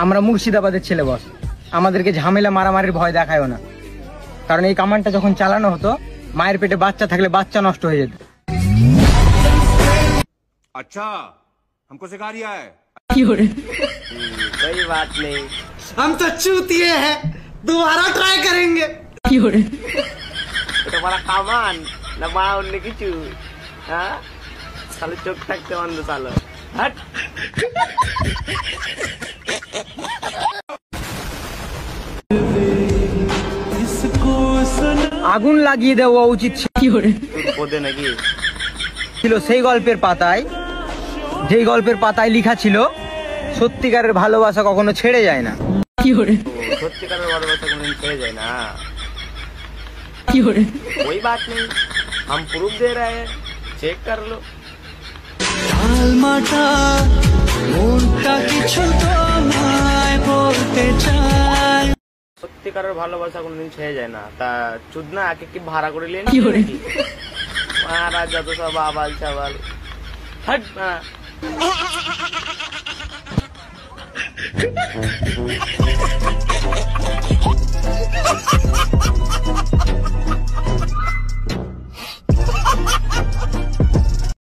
আমরা মুর্শিদাবাদের ছেলে বস, আমাদেরকে ঝামেলা মারামারির ভয় দেখায়ও না। কারণ এই কামানটা যখন চালানো হতো, মায়ের পেটে বাচ্চা থাকলে বাচ্চা নষ্ট হয়ে যেত। अच्छा हमको सिखा रिया है। कोई बात नहीं, हम तो चूतिए हैं, दोबारा ट्राई करेंगे। এটা বড় কামান না মা অন্য কিছু? হ্যাঁ, তাহলে চোখ থাকতে বন্ধ চালো। হাট। আগুন লাগিয়ে দেওয়া উচিত ওদের নাকি ছিল সেই গল্পের পাতায়, যেই গল্পের পাতায় লেখা ছিল সত্যিকারের ভালোবাসা কখনো ছেড়ে যায় না। সত্যিকারের ভালোবাসা কোনদিন ছেড়ে যায় না। कोई बात नहीं, हम प्रूफ दे रहे हैं, चेक कर लो। সত্যিকারের ভালোবাসা কোনদিন ছেড়ে যায় না। তা চুদনা আগে কি ভাড়া করে নিলেন মহারাজ, যত সব আবাল চাবাল। হাট না।